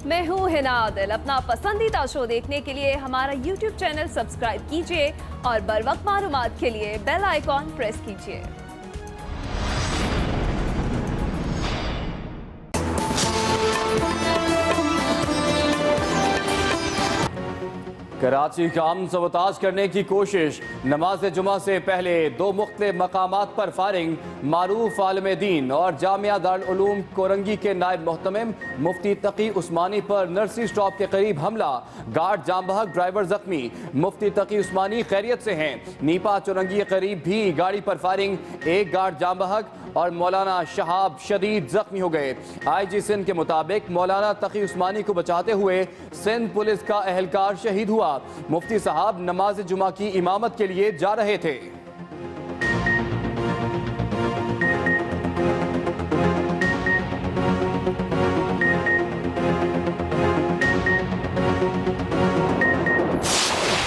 मैं हूँ हिना आदिल। अपना पसंदीदा शो देखने के लिए हमारा YouTube चैनल सब्सक्राइब कीजिए और बर वक्त मालूमात के लिए बेल आइकॉन प्रेस कीजिए। कराची का अमन सबताज करने की कोशिश, नमाज जुमा से पहले दो मुख्तलिफ मकामात पर फायरिंग, मारूफ आलिम दीन और जामिया दारुल उलूम कोरंगी के नायब मोहतमिम मुफ्ती तकी उस्मानी पर नर्सरी स्टॉप के करीब हमला, गार्ड जाम बहक, ड्राइवर जख्मी। मुफ्ती तकी उस्मानी खैरियत से हैं। नीपा चुरंगी के करीब भी गाड़ी पर फायरिंग, एक गार्ड जाम बहक और मौलाना शहाब शदीद जख्मी हो गए। IG सिंध के मुताबिक मौलाना तकी उस्मानी को बचाते हुए सिंध पुलिस का एहलकार शहीद हुआ। मुफ्ती साहब नमाज जुमा की इमामत के लिए जा रहे थे।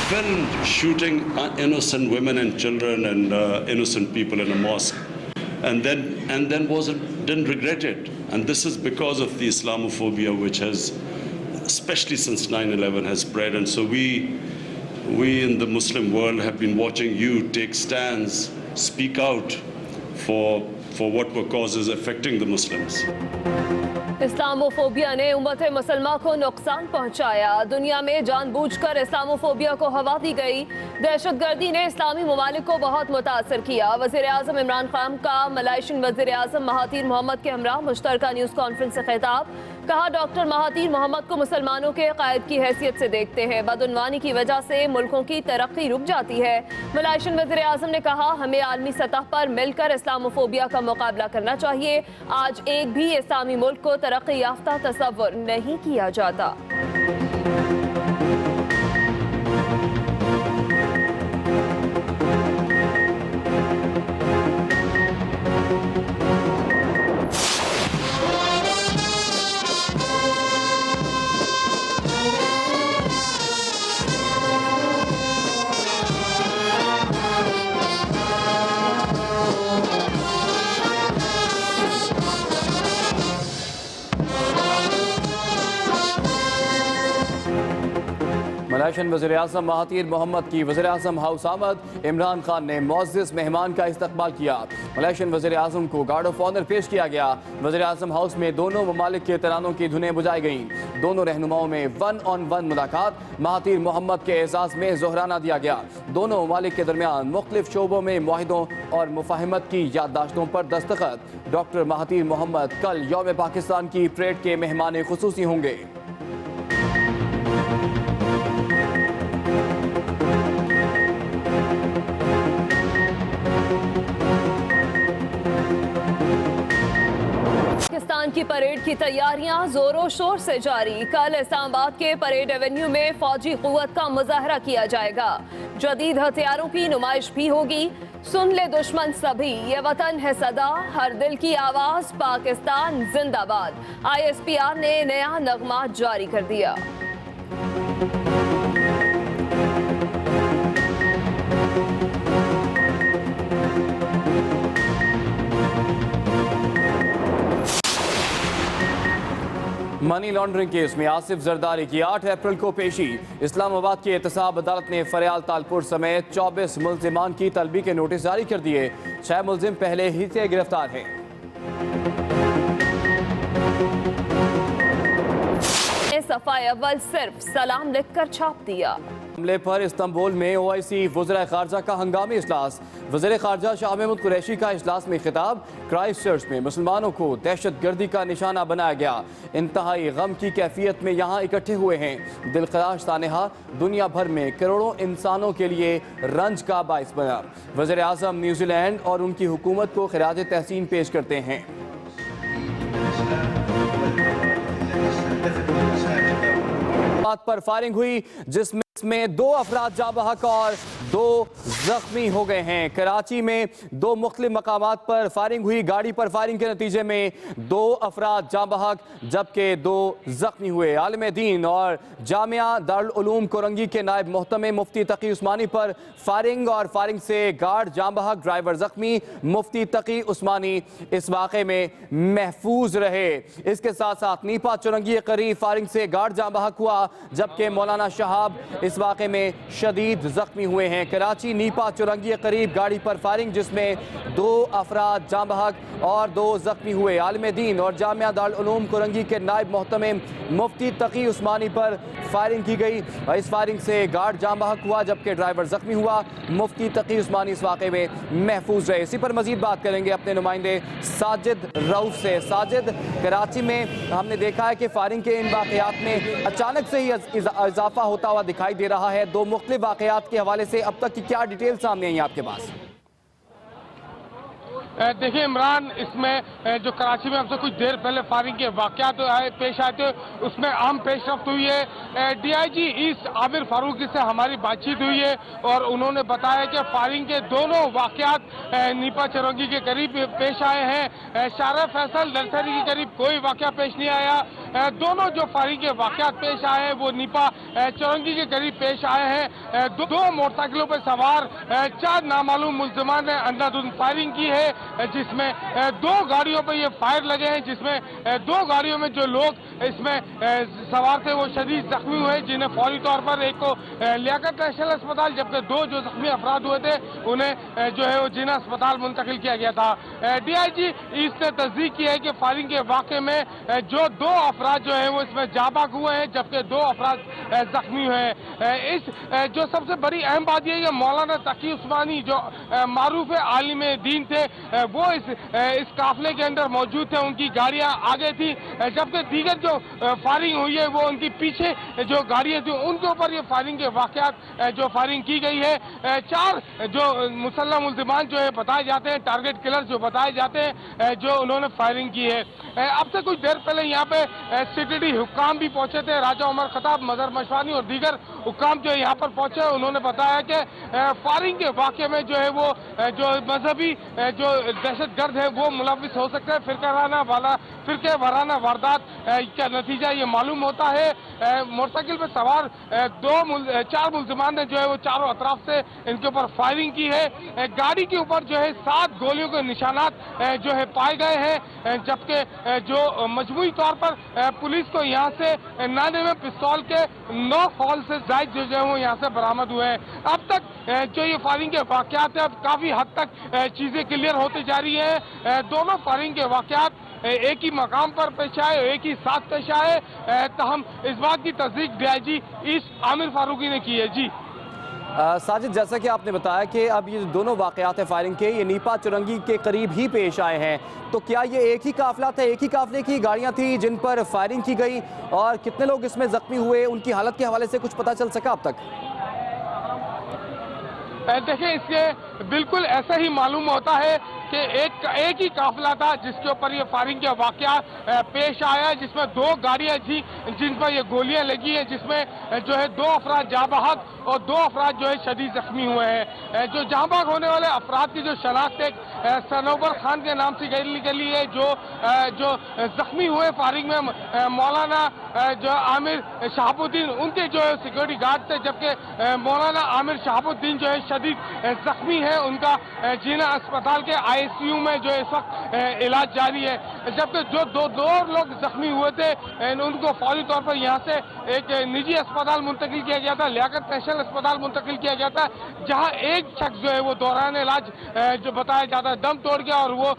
Filmed shooting innocent women and children and innocent people in a mosque, and then didn't regret it. And this is because of the Islamophobia which has, especially since 9/11, has spread. And so we in the Muslim world have been watching you take stands, speak out for what were causes affecting the Muslims. Islamophobia ने उम्मत मुसलमान को नुकसान पहुंचाया। दुनिया में जानबूझकर Islamophobia को हवा दी गई। दहशतगर्दी ने इस्लामी ममालिक को बहुत मुतासर किया। वज़ीर आज़म इमरान खान का मलाइशियन वज़ीर आज़म महातीर मोहम्मद के हमरा मुश्तरका न्यूज़ कॉन्फ्रेंस से खिताब, कहा डॉक्टर महातीर मोहम्मद को मुसलमानों के कायद की हैसियत से देखते हैं। बदउनवानी की वजह से मुल्कों की तरक्की रुक जाती है। मलाइशियन वज़ीर आज़म ने कहा हमें आलमी सतह पर मिलकर इस्लामोफोबिया का मुकाबला करना चाहिए। आज एक भी इस्लामी मुल्क को तरक्की याफ्ता तस्वुर नहीं किया जाता। मलाइशियन वज़ीर-ए-आज़म महातीर मोहम्मद की वज़ीर-ए-आज़म हाउस आमद, इमरान खान ने मुअज़्ज़िज़ मेहमान का इस्तकबाल किया। मलाइशियन वज़ीर-ए-आज़म को गार्ड ऑफ ऑनर पेश किया गया। वज़ीर-ए-आज़म हाउस में दोनों ममालिक के तरानों की धुनें बुझाई गईं। दोनों रहनुमाओं में 1-on-1 मुलाकात, महातीर मोहम्मद के एजाज़ में ज़ोहराना दिया गया। दोनों ममालिक के दरमियान मुख्तलिफ शोबों में मुआहिदों और मुफाहिमत की याददाश्तों पर दस्तखत। डॉक्टर महातीर मोहम्मद कल यौम पाकिस्तान की परेड के मेहमान खुसूसी होंगे। पाकिस्तान की परेड की तैयारियां जोरों शोर से जारी। कल इस्लामाबाद के परेड एवेन्यू में फौजी कुव्वत का मुजाहरा किया जाएगा। जदीद हथियारों की नुमाइश भी होगी। सुन ले दुश्मन सभी, ये वतन है सदा, हर दिल की आवाज, पाकिस्तान जिंदाबाद। ISPR ने नया नगमा जारी कर दिया। मनी लॉन्ड्रिंग केस में आसिफ जरदारी की 8 अप्रैल को पेशी। इस्लामाबाद की एहतसाब अदालत ने फरियाल तालपुर समेत 24 मुल्जिमान की तलबी के नोटिस जारी कर दिए। 6 मुल्जिम पहले ही से गिरफ्तार हैं। सफाई अव्वल सिर्फ सलाम लिखकर छाप दिया। हमले पर इस्तांबुल में OIC वज़ीर ख़ारजा का हंगामी इजलास। वज़ीर ख़ारजा शाह महमूद कुरैशी का इजलास में खिताब, क्राइस्ट चर्च में मुसलमानों को दहशतगर्दी का निशाना बनाया गया। इंतहाई गम की कैफियत में यहाँ इकट्ठे हुए हैं। दिलखराश सानेहा दुनिया भर में करोड़ों इंसानों के लिए रंज का बाइस बना। वज़ीर आज़म न्यूजीलैंड और उनकी हुकूमत को खिराज तहसीन पेश करते हैं। पर फायरिंग हुई जिसमें 2 अफराद जाँ बहक और 2 जख्मी हो गए हैं। कराची में 2 मुख्तलिफ मकामात पर फायरिंग हुई। गाड़ी पर फायरिंग के नतीजे में 2 अफराद जाँ बहक जबकि 2 जख्मी हुए। आलिम दीन और जामिया दारुल उलूम कोरंगी के नायब मोहतमिम मुफ्ती तकी उस्मानी पर फायरिंग और फायरिंग से गार्ड जाँ बहक, ड्राइवर जख्मी। मुफ्ती तकी उस्मानी इस वाक़े में महफूज रहे। इसके साथ साथ नीपा चुरंगी के करीब फायरिंग से गार्ड जाँ बहक हुआ जबकि मौलाना शहाब इस वाक़े में शदीद जख्मी हुए हैं। कराची नीपा चुरंगी के करीब गाड़ी पर फायरिंग जिसमें 2 अफराद जाँ बहक और 2 जख्मी हुए। आलिम दीन और जामिया दारुल उलूम कोरंगी के नायब मोहतमिम मुफ्ती तकी उस्मानी पर फायरिंग की गई और इस फायरिंग से गार्ड जाँ बहक हुआ जबकि ड्राइवर जख्मी हुआ। मुफ्ती तकी उस्मानी इस वाक़े में महफूज रहे। इसी पर मजीद बात करेंगे अपने नुमाइंदे साजिद रऊफ से। साजिद, कराची में हमने देखा है कि फायरिंग के इन वाक़यात में अचानक से ही इजाफा होता हुआ दिखाई दे रहा है। 2 मुख्तलिफ वाक़यात के हवाले से अब तक की क्या डिटेल सामने आई आपके पास? देखिए इमरान, इसमें जो कराची में हमसे कुछ देर पहले फायरिंग के वाक़यात पेश आए थे उसमें अहम पेशरफ्त हुई है। डीआईजी ईस्ट आमिर फारूकी से हमारी बातचीत हुई है और उन्होंने बताया कि फायरिंग के दोनों वाक़यात नीपा चुरंगी के करीब पेश आए हैं। शारा फैसल नर्सरी के करीब कोई वाक़या पेश नहीं आया। दोनों जो फायरिंग के वाक़यात पेश आए हैं वो नीपा चुरंगी के करीब पेश आए हैं। 2 मोटरसाइकिलों पर सवार 4 नामालूम मुल्ज़िमान ने अंधाधुंध फायरिंग की है जिसमें 2 गाड़ियों पर ये फायर लगे हैं जिसमें 2 गाड़ियों में जो लोग इसमें सवार थे वो शदीद जख्मी हुए जिन्हें फौरी तौर पर एक को लियाकत नेशनल अस्पताल जबकि 2 जो जख्मी अफराद हुए थे उन्हें जो है वो जिना अस्पताल मुंतकिल किया गया था। डीआईजी ईस्ट ने तस्दीक की है कि फायरिंग के वाक़े में जो 2 अफराद जो है वो इसमें जाबाक हुए हैं जबकि 2 अफराद जख्मी हुए हैं। इस जो सबसे बड़ी अहम बात यह है कि मौलाना तकी उस्मानी जो मारूफ आलिम दीन थे वो इस काफिले के अंदर मौजूद थे। उनकी गाड़ियां आगे थी जबकि दीगर जो फायरिंग हुई है वो उनकी पीछे जो गाड़ियां थी उनके ऊपर ये फायरिंग के वाक़यात जो फायरिंग की गई है। 4 जो मुसल्लम मुल्ज़िमान जो है बताए जाते हैं, टारगेट किलर जो बताए जाते हैं जो उन्होंने फायरिंग की है। अब से कुछ देर पहले यहाँ पे सिटी हुक्काम भी पहुंचे थे। राजा उमर खताब, मजहर मशवानी और दीगर हुक्काम जो यहाँ पर पहुंचे उन्होंने बताया कि फायरिंग के वाक़े में जो है वो जो मजहबी जो दहशतगर्द है वो मुलविस हो सकते हैं। फिरके वाराना वारदात का नतीजा ये मालूम होता है। मोटरसाइकिल पर सवार 4 मुल्ज़िमान ने जो है वो चारों अतराफ से इनके ऊपर फायरिंग की है। गाड़ी के ऊपर जो है 7 गोलियों के निशानात जो है पाए गए हैं जबकि जो मजमूई तौर पर पुलिस को यहाँ से 99 पिस्तौल के 9 खौल से जायद जो है वो यहाँ से बरामद हुए हैं। अब तक जो ये फायरिंग के वाक़यात है अब काफ़ी हद तक चीज़ें क्लियर होती जा रही है। दोनों फायरिंग के वाक़यात एक ही मकाम पर पेश आए, एक ही साथ पेश आए। तहम इस बात की तस्दीक डीआईजी ईस्ट आमिर फारूकी ने की है। जी साजिद, जैसा कि आपने बताया कि अब ये दोनों वाक़यात हैं फायरिंग के, ये नीपा चुरंगी के करीब ही पेश आए हैं, तो क्या ये एक ही काफिला था, एक ही काफिले की गाड़ियां थी जिन पर फायरिंग की गई और कितने लोग इसमें जख्मी हुए, उनकी हालत के हवाले से कुछ पता चल सका अब तक? देखिए, इससे बिल्कुल ऐसा ही मालूम होता है कि एक ही काफिला था जिसके ऊपर ये फायरिंग का वाक़या पेश आया है जिसमें 2 गाड़ियां थी जिन पर ये गोलियां लगी हैं जिसमें जो है 2 अफराद जाँ बहक और 2 अफराद जो है शदीद जख्मी हुए हैं। जो जाँ बहक होने वाले अफराद की जो शनाख्त एक सनोबर खान के नाम से निकली है। जो जख्मी हुए फायरिंग में मौलाना जो आमिर शहाबुद्दीन उनके जो है सिक्योरिटी गार्ड थे जबकि मौलाना आमिर शहाबुद्दीन जो है शदीद जख्मी है। उनका जिना अस्पताल के ICU में जो इस वक्त इलाज जारी है जबकि जो दो लोग जख्मी हुए थे उनको फौरी तौर पर यहाँ से एक निजी अस्पताल मुंतकिल किया गया था, लियाकत नेशनल अस्पताल मुंतकिल किया गया था जहाँ एक शख्स जो है वो दौरान इलाज जो बताया जाता है दम तोड़ गया और वो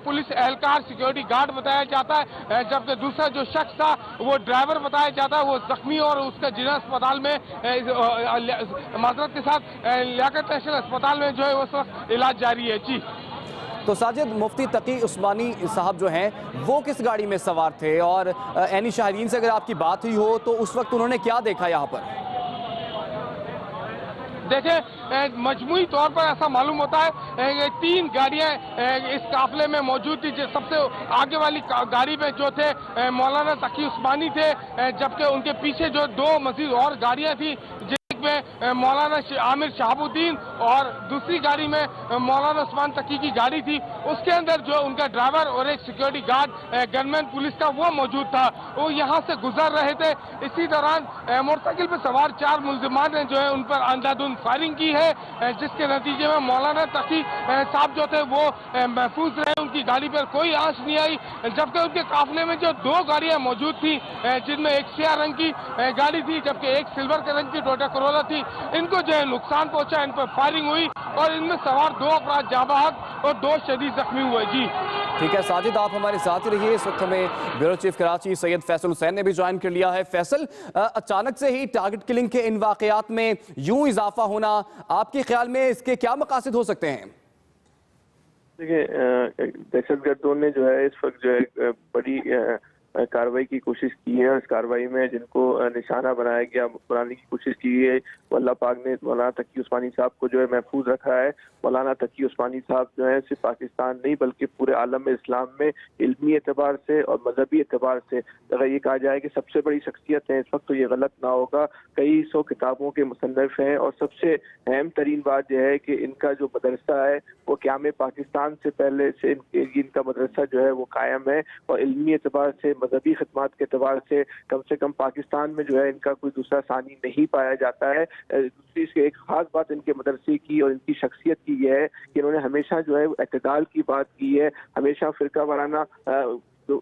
पुलिस एहलकार सिक्योरिटी गार्ड बताया जाता है जबकि दूसरा जो शख्स था वो ड्राइवर बताया जाता है वो जख्मी और उसका जिना अस्पताल में माजरत के साथ लियाकत नेशनल अस्पताल में जो है उस वक्त इलाज जारी है। जी तो साजिद, मुफ्ती तकी उस्मानी साहब जो हैं वो किस गाड़ी में सवार थे और एनी शाहरीन से अगर आपकी बात हुई हो तो उस वक्त उन्होंने क्या देखा यहाँ पर? देखिए, मजमूई तौर पर ऐसा मालूम होता है 3 गाड़ियां इस काफिले में मौजूद थी। सबसे आगे वाली गाड़ी में जो थे मौलाना तकी उस्मानी थे जबकि उनके पीछे जो 2 मजीद और गाड़ियां थी जिसमें मौलाना आमिर शहाबुद्दीन और दूसरी गाड़ी में मौलाना उस्मान तकी की गाड़ी थी। उसके अंदर जो उनका ड्राइवर और एक सिक्योरिटी गार्ड गनमैन पुलिस का वो मौजूद था। वो यहाँ से गुजर रहे थे। इसी दौरान मोटरसाइकिल पर सवार 4 मुलजिमान ने जो है उन पर अंधाधुंध फायरिंग की है, जिसके नतीजे में मौलाना तकी साहब जो थे वो महफूज रहे। उनकी गाड़ी पर कोई आंच नहीं आई, जबकि उनके काफिले में जो 2 गाड़ियां मौजूद थी, जिनमें एक स्याह रंग की गाड़ी थी जबकि एक सिल्वर के रंग की टोयोटा कोरोला थी, इनको जो है नुकसान पहुंचा, इन पर फायरिंग हुई और इनमें सवार 2 अपराध जाँ बहक और 2 शदीद जख्मी हुए। जी ठीक है साजिद, आप हमारे साथ ही रहिए। इस वक्त हमें ब्यूरो चीफ कराची सैयद फैसल हुसैन ने भी ज्वाइन कर लिया है। फैसल, अचानक से ही टारगेट किलिंग के इन वाकयात में यूं इजाफा होना, आपके ख्याल में इसके क्या मकासद हो सकते हैं? देखिए, दहशतगर्दों ने जो है इस वक्त जो है बड़ी कार्रवाई की कोशिश की है। इस कार्रवाई में जिनको निशाना बनाया गया, बनाने की कोशिश की है, अल्लाह पाक ने मौलाना तकी उस्मानी साहब को जो है महफूज रखा है। मौलाना तकी उस्मानी साहब जो है सिर्फ पाकिस्तान नहीं बल्कि पूरे आलम इस्लाम में इल्मी एतबार से और मजहबी एतबार से अगर ये कहा जाए कि सबसे बड़ी शख्सियत है इस वक्त, तो ये गलत ना होगा। कई 100 किताबों के मुसन्निफ हैं और सबसे अहम तरीन बात यह है कि इनका जो मदरसा है वो क़याम पाकिस्तान से पहले से इनका मदरसा जो है वो कायम है और इल्मी एतबार से, मजहबी खिदमात के एतबार से कम पाकिस्तान में जो है इनका कोई दूसरा सानी नहीं पाया जाता है। दूसरी एक खास बात इनके मदरसे की और इनकी शख्सियत की यह है कि इन्होंने हमेशा जो है एतदाल की बात की है, हमेशा फिरका वाराना जो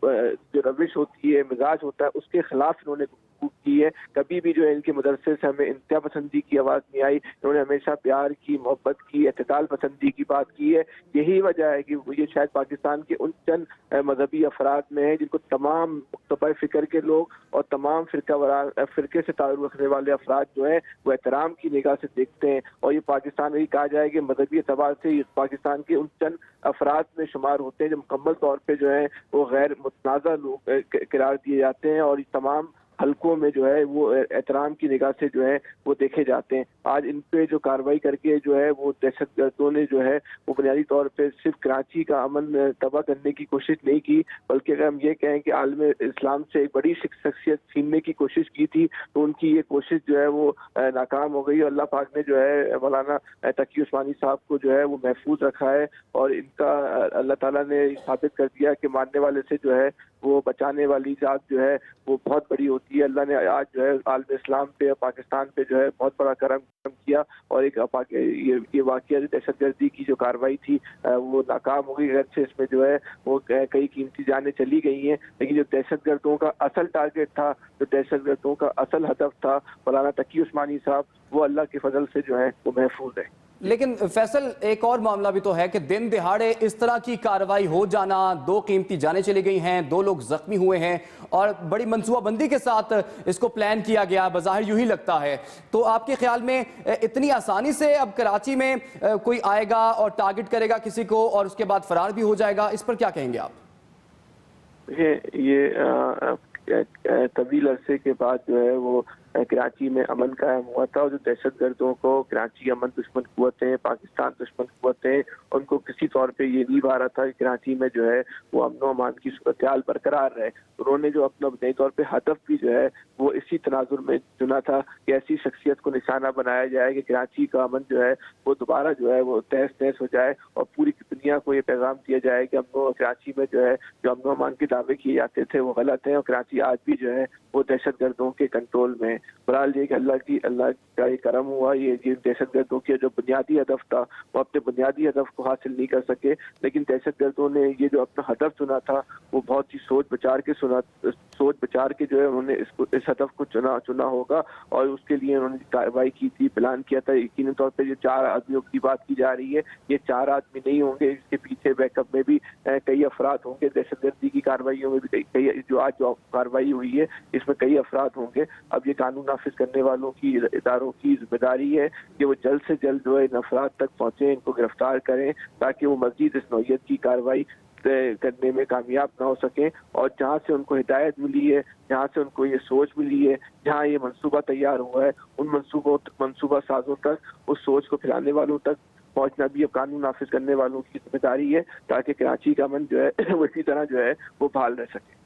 रविश होती है, मिजाज होता है, उसके खिलाफ इन्होंने की है। कभी भी जो है इनके मदरसे से हमें इंतहा पसंदी की आवाज़ नहीं आई। इन्होंने हमेशा प्यार की, मोहब्बत की, एतदाल पसंदी की बात की है। यही वजह है कि ये शायद पाकिस्तान के उन चंद मजहबी अफराद में है जिनको तमाम मुख्तलिफ फ़िक्र के लोग और तमाम फ़िरके से ताल्लुक़ रखने वाले अफराद जो है वो एहतराम की निगाह से देखते हैं। और ये पाकिस्तान यही कहा जाए कि मजहबी एतबार से पाकिस्तान के उन चंद अफराद में शुमार होते हैं जो मुकम्मल तौर पर जो है वो गैर मुतनाज़ा लोग करार दिए जाते हैं और तमाम हल्कों में जो है वो एहतराम की निगाह से जो है वो देखे जाते हैं। आज इन पे जो कार्रवाई करके जो है वो दहशतगर्दों ने जो है वो बुनियादी तौर पे सिर्फ कराची का अमन तबाह करने की कोशिश नहीं की, बल्कि अगर हम ये कहें कि आलम इस्लाम से एक बड़ी शख्सियत छीनने की कोशिश की थी, तो उनकी ये कोशिश जो है वो नाकाम हो गई। अल्लाह पाक ने जो है मौलाना तकी उस्मानी साहब को जो है वो महफूज रखा है और इनका अल्लाह ताला ने साबित कर दिया कि मानने वाले से जो है वो बचाने वाली जात जो है वो बहुत बड़ी होती है। अल्लाह ने आज जो है आलम इस्लाम पे और पाकिस्तान पे जो है बहुत बड़ा करम किया और एक ये वाकया दहशतगर्दी की जो कार्रवाई थी वो नाकाम हो गई। अगरचे इसमें जो है वो कई कीमती जानें चली गई हैं, लेकिन जो दहशतगर्दों का असल टारगेट था, जो दहशतगर्दों का असल हदफ था मौलाना तकी उस्मानी साहब, वो अल्लाह के फजल से जो है वो महफूज है। लेकिन फैसल, एक और मामला भी तो है कि दिन दिहाड़े इस तरह की कार्रवाई हो जाना, 2 कीमती जानें चली गई हैं, 2 लोग जख्मी हुए हैं और बड़ी मनसूबाबंदी के साथ इसको प्लान किया गया, बज़ाहिर यूं ही लगता है। तो आपके ख्याल में इतनी आसानी से अब कराची में कोई आएगा और टारगेट करेगा किसी को और उसके बाद फरार भी हो जाएगा, इस पर क्या कहेंगे आप? ये तवील अरसे के बाद जो है वो कराची में अमन कायम हुआ था और जो दहशतगर्दों को कराची अमन दुश्मन कुव्वतें, पाकिस्तान दुश्मन कुव्वतें, उनको किसी तौर पे ये नहीं पा रहा था कि कराची में जो है वो अमन अमान की सूरत-ए-हाल बरकरार रहे। उन्होंने जो अपना नए तौर पे हदफ भी जो है वो इसी तनाजुर में चुना था कि ऐसी शख्सियत को निशाना बनाया जाए कि कराची का अमन जो है वो दोबारा जो है वो तहस-नहस हो जाए और पूरी दुनिया को ये पैगाम दिया जाए कि कराची में जो है जो अमन अमान के दावे किए जाते थे वो गलत हैं और कराची आज भी जो है वो दहशतगर्दों के कंट्रोल में। बहरहाल ये कि अल्लाह का ये करम हुआ, ये दहशतगर्दों के जो बुनियादी हदफ था वो अपने बुनियादी हदफ को हासिल नहीं कर सके, लेकिन दहशतगर्दों ने ये जो अपना हदफ चुना था वो बहुत ही सोच विचार के जो है उन्होंने इस हदफ को चुना होगा और उसके लिए उन्होंने कार्रवाई की थी, प्लान किया था। यकीनी तौर पर ये 4 आदमियों की बात की जा रही है, ये 4 आदमी नहीं होंगे, इसके पीछे बैकअप में भी कई अफराद होंगे। दहशतगर्दी की कार्रवाइयों में भी कई जो कार्रवाई हुई है इसमें कई अफराद होंगे। अब ये कानून नाफिज करने वालों की, इदारों की जिम्मेदारी है कि वो जल्द से जल्द जो है इन अफराद तक पहुँचे, इनको गिरफ्तार करें ताकि वो मजीद इस नौइयत की कार्रवाई करने में कामयाब ना हो सके। और जहाँ से उनको हिदायत मिली है, जहाँ से उनको ये सोच मिली है, जहाँ ये मंसूबा तैयार हुआ है, उन मंसूबा साजों तक, उस सोच को फैलाने वालों तक पहुंचना भी अब कानून नाफिज करने वालों की जिम्मेदारी है ताकि कराची का अमन जो है वो इसी तरह जो है वो बहाल रह सके।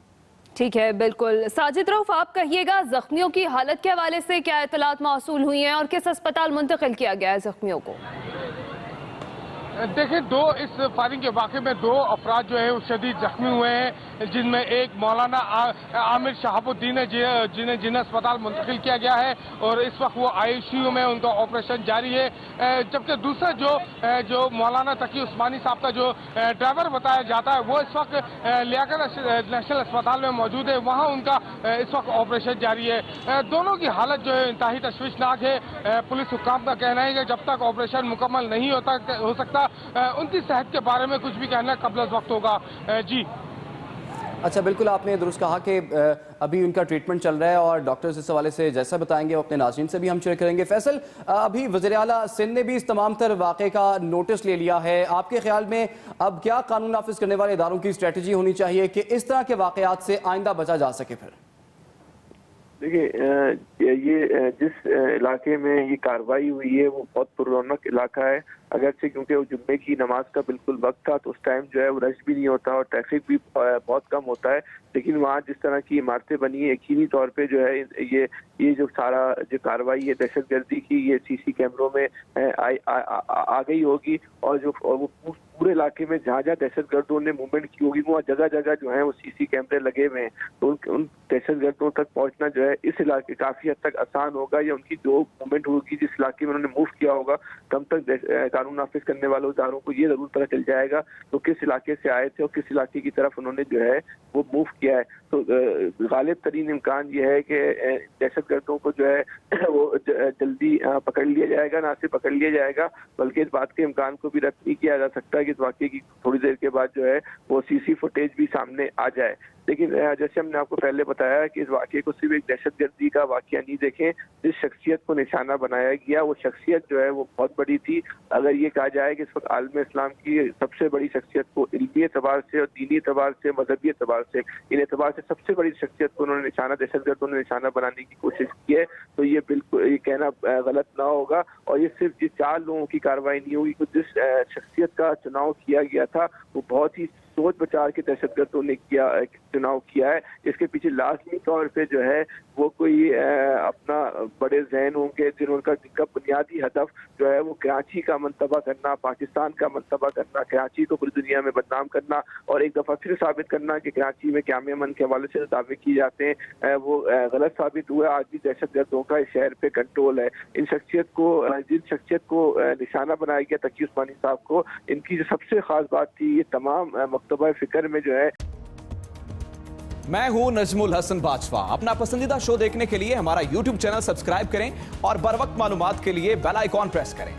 ठीक है, बिल्कुल। साजिद रऊफ, आप कहिएगा जख्मियों की हालत के हवाले से क्या इत्तलात मौसूल हुई हैं और किस अस्पताल मुंतकिल किया गया है जख्मियों को? देखिए, इस फायरिंग के वाक़े में 2 अफराद जो है वो शदीद जख्मी हुए हैं, जिनमें एक मौलाना आमिर शहाबुद्दीन है जिन्हें अस्पताल मुंतकिल किया गया है और इस वक्त वो ICU में, उनका ऑपरेशन जारी है। जबकि दूसरा जो मौलाना तकी उस्मानी साहब का जो ड्राइवर बताया जाता है वो इस वक्त लियाकत नेशनल अस्पताल में मौजूद है, वहाँ उनका इस वक्त ऑपरेशन जारी है। दोनों की हालत जो है इंतहाई तशवीशनाक है। पुलिस हुक्काम का कहना है कि जब तक ऑपरेशन मुकम्मल नहीं हो सकता उनकी सेहत के बारे में कुछ भी कहना कब्ल वक्त होगा। जी अच्छा, बिल्कुल आपने दुरुस्त कहा कि अभी उनका ट्रीटमेंट चल रहा है और डॉक्टर्स इस हवाले से जैसा बताएंगे वो अपने नाज़रीन से भी हम शेयर करेंगे। फैसल, अभी वज़ीर आला सिंध ने भी इस तमाम तर वाक़े का नोटिस ले लिया है। आपके ख्याल में अब क्या कानून नाफिज करने वाले इदारों की स्ट्रेटजी होनी चाहिए कि इस तरह के वाक़यात से आइंदा बचा जा सके? फिर देखिए, ये जिस इलाके में ये कार्रवाई हुई है वो बहुत पुररौनक इलाका है, अगरचे क्योंकि वो जुम्मे की नमाज का बिल्कुल वक्त था, तो उस टाइम जो है वो रश भी नहीं होता और ट्रैफिक भी बहुत कम होता है। लेकिन वहाँ जिस तरह की इमारतें बनी है, यकीनी तौर पे जो है ये जो सारा जो कार्रवाई है दहशतगर्दी की, ये CC कैमरों में आ गई होगी और वो पूरे इलाके में जहाँ जहाँ दहशतगर्दों ने मूवमेंट की होगी वहाँ जगह जगह जो है वो CC कैमरे लगे हुए हैं, तो उन दहशतगर्दों तक पहुँचना जो है इस इलाके काफ़ी हद तक आसान होगा, या उनकी जो मूवमेंट होगी जिस इलाके में उन्होंने मूव किया होगा, कम तक कानून नाफिज करने वालों इदारों को ये जरूर पता चल जाएगा तो किस इलाके से आए थे और किस इलाके की तरफ उन्होंने जो है वो मूव किया है। तो गालिब तरीन इम्कान ये है कि दहशतगर्दों को जो है वो जल्दी पकड़ लिया जाएगा, ना सिर्फ पकड़ लिया जाएगा बल्कि इस बात के इम्कान को भी रद्द नहीं किया जा सकता कि इस वाक़े की थोड़ी देर के बाद जो है वो CC फुटेज भी सामने आ जाए। लेकिन जैसे हमने आपको पहले बताया कि इस वाक़े को सिर्फ एक दहशतगर्दी का वाक़या नहीं देखें, जिस शख्सियत को निशाना बनाया गया वो शख्सियत जो है वो बहुत बड़ी थी। अगर ये कहा जाए कि इस वक्त आलम इस्लाम की सबसे बड़ी शख्सियत को इल्मी एतबार से और दीनी एतबार से, मजहबी एतबार से, इन एतबार से सबसे बड़ी शख्सियत को उन्होंने दहशतगर्दों ने निशाना बनाने की कोशिश की है, तो ये बिल्कुल ये कहना गलत ना होगा। और ये सिर्फ जिस 4 लोगों की कार्रवाई नहीं होगी, जिस शख्सियत का चुनाव किया गया था वो बहुत ही सोच विचार के दहशतगर्दों ने चुनाव किया है। इसके पीछे लाजमी तौर पे जो है वो कोई अपना बड़े जहन होंगे जिनका बुनियादी हदफ जो है वो कराची का मंतबा करना, पाकिस्तान का मंतबा करना, कराची को पूरी दुनिया में बदनाम करना और एक दफ़ा फिर साबित करना कि कराची में क़याम अमन के हवाले से दावे किए जाते हैं वो गलत साबित हुआ। आज भी दहशतगर्दों का इस शहर पे कंट्रोल है। जिन शख्सियत को निशाना बनाया गया तकी उस्मानी साहब को, इनकी जो सबसे खास बात थी ये तमाम मकतबा फिक्र में जो है। मैं हूं नजमुल हसन बाजवा। अपना पसंदीदा शो देखने के लिए हमारा YouTube चैनल सब्सक्राइब करें और बर वक्त मालूमात के लिए बेल आइकॉन प्रेस करें।